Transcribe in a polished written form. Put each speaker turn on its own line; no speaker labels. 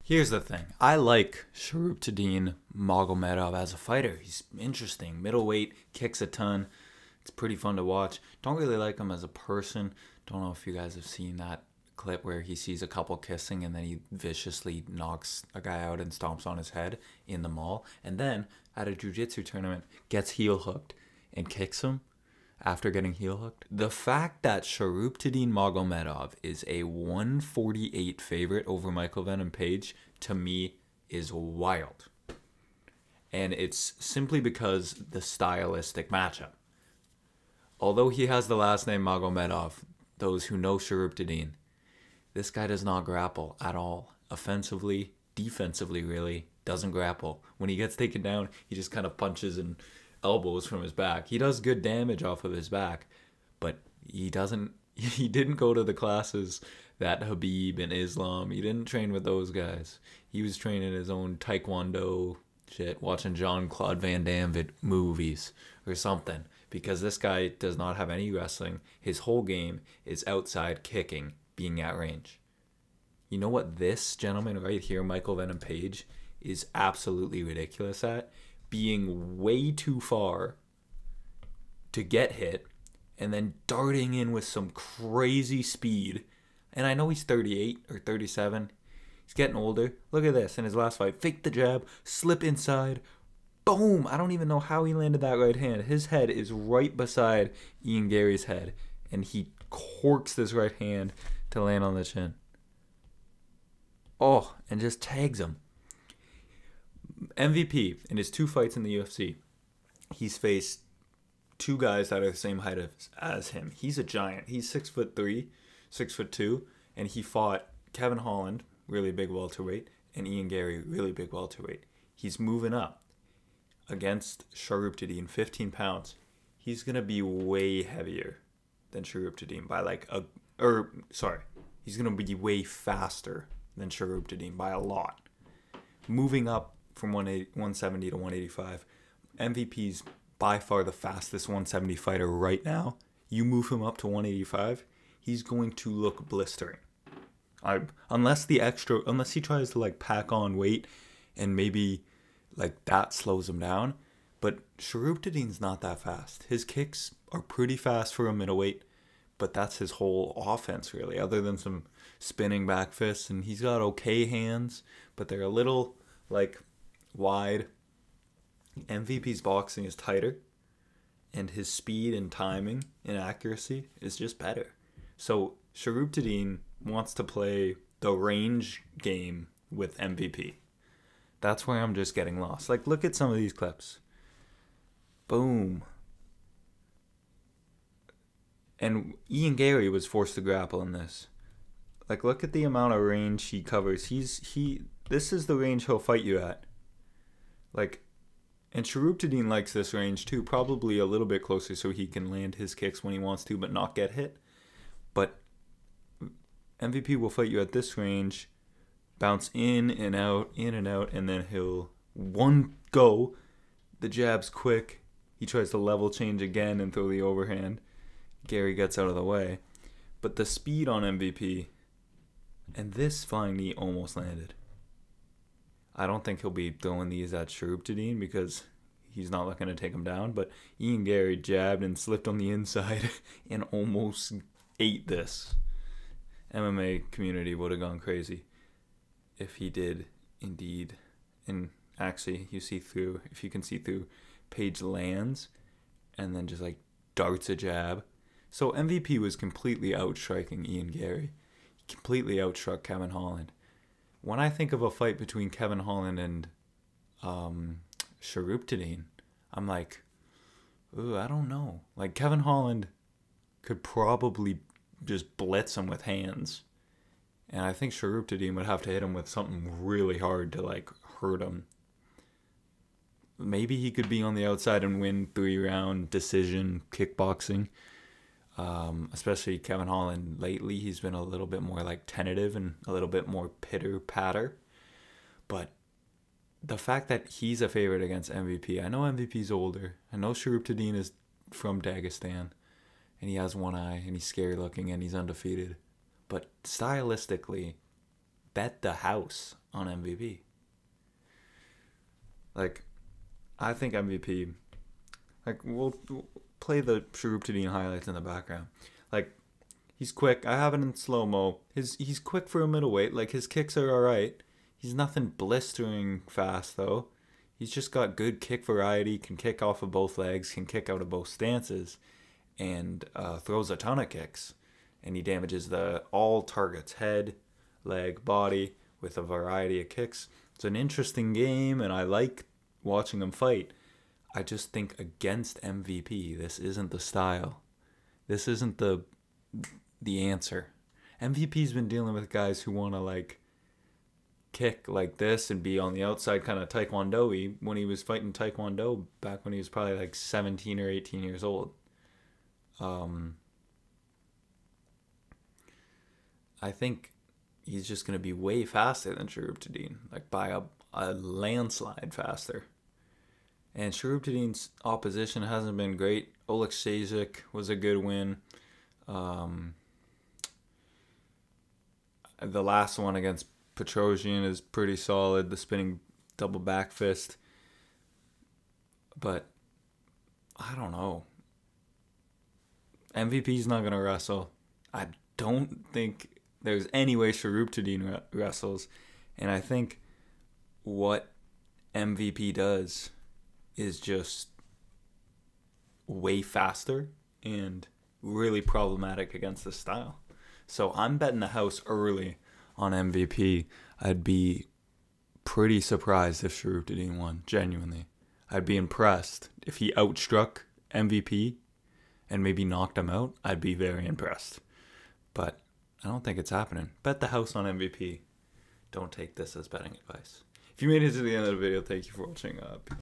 Here's the thing. I like Sharuptadine Magomedov as a fighter. He's interesting. Middleweight, kicks a ton. It's pretty fun to watch. Don't really like him as a person. Don't know if you guys have seen that clip where he sees a couple kissing and then he viciously knocks a guy out and stomps on his head in the mall. And then at a jiu-jitsu tournament, gets heel hooked and kicks him after getting heel hooked. The fact that Sharuptadine Magomedov is a 148 favorite over Michael Venom Page, to me, is wild. And it's simply because the stylistic matchup. Although he has the last name Magomedov, those who know Sharuptadine, this guy does not grapple at all. Offensively, defensively really, doesn't grapple. When he gets taken down, he just kind of punches and elbows from his back. He does good damage off of his back, but he didn't go to the classes that Habib and Islam. He didn't train with those guys. He was training his own taekwondo shit, watching Jean-Claude Van Damme movies or something, because this guy does not have any wrestling. His whole game is outside kicking, being at range. You know what this gentleman right here, Michael Venom Page, is absolutely ridiculous at? Being way too far to get hit and then darting in with some crazy speed. And I know he's 38 or 37. He's getting older. Look at this in his last fight. Fake the jab, slip inside, boom. I don't even know how he landed that right hand. His head is right beside Ian Gary's head, and he corks this right hand to land on the chin. Oh, and just tags him. MVP in his 2 fights in the UFC, he's faced 2 guys that are the same height as him. He's a giant. He's 6'3", 6'2", and he fought Kevin Holland, really big welterweight, and Ian Gary, really big welterweight. He's moving up against Sharuptadine, 15 pounds. He's gonna be way heavier than Sharuptadine by he's gonna be way faster than Sharuptadine by a lot. Moving up from 170 to 185. MVP's by far the fastest 170 fighter right now. You move him up to 185, he's going to look blistering. Unless he tries to like pack on weight and maybe like that slows him down. But Sharuptadine's not that fast. His kicks are pretty fast for a middleweight, but that's his whole offense really, other than some spinning back fists. And he's got okay hands, but they're a little like wide. MVP's boxing is tighter, and his speed and timing and accuracy is just better. So Sharuptadine wants to play the range game with MVP. That's where I'm just getting lost. Like, look at some of these clips. Boom. And Ian Gary was forced to grapple in this. Like, look at the amount of range he covers. This is the range he'll fight you at. Like, and Sharuptadine likes this range too, probably a little bit closer so he can land his kicks when he wants to but not get hit. But MVP will fight you at this range, bounce in and out, and then he'll one go, the jab's quick, he tries to level change again and throw the overhand. Gary gets out of the way. But the speed on MVP, and this flying knee almost landed. I don't think he'll be throwing these at Sharuptadine because he's not looking to take him down. But Ian Gary jabbed and slipped on the inside and almost ate this. MMA community would have gone crazy if he did indeed. And actually, if you can see through, Page lands and then just like darts a jab. So MVP was completely outstriking Ian Gary. He completely outstruck Kevin Holland. When I think of a fight between Kevin Holland and Sharuptadine, I'm like, ooh, I don't know. Like, Kevin Holland could probably just blitz him with hands. And I think Sharuptadine would have to hit him with something really hard to, like, hurt him. Maybe he could be on the outside and win 3-round decision kickboxing. Especially Kevin Holland lately, he's been a little bit more like tentative and a little bit more pitter-patter. But the fact that he's a favorite against MVP, I know MVP's older. I know Sharuptadine is from Dagestan, and he has one eye, and he's scary looking, and he's undefeated. But stylistically, bet the house on MVP. Like, I think MVP. Like, we'll play the Sharuptadine highlights in the background. Like, he's quick. I have it in slow-mo. He's quick for a middleweight. Like, his kicks are alright. He's nothing blistering fast, though. He's just got good kick variety, can kick off of both legs, can kick out of both stances, and throws a ton of kicks. And he damages all targets, head, leg, body, with a variety of kicks. It's an interesting game, and I like watching him fight. I just think against MVP, this isn't the style. This isn't the answer. MVP's been dealing with guys who want to like kick like this and be on the outside, kind of taekwondo-y, when he was fighting taekwondo back when he was probably like 17 or 18 years old. I think he's just going to be way faster than Sharuptadine, like by a landslide faster. And Sharuptadine's opposition hasn't been great. Oleksiejczuk was a good win. The last one against Petrosian is pretty solid. The spinning double back fist. But I don't know. MVP's not going to wrestle. I don't think there's any way Sharuptadine wrestles. And I think what MVP does is just way faster and really problematic against the style. So I'm betting the house early on MVP. I'd be pretty surprised if Sharuptadine won, genuinely. I'd be impressed. If he outstruck MVP and maybe knocked him out, I'd be very impressed. But I don't think it's happening. Bet the house on MVP. Don't take this as betting advice. If you made it to the end of the video, thank you for watching.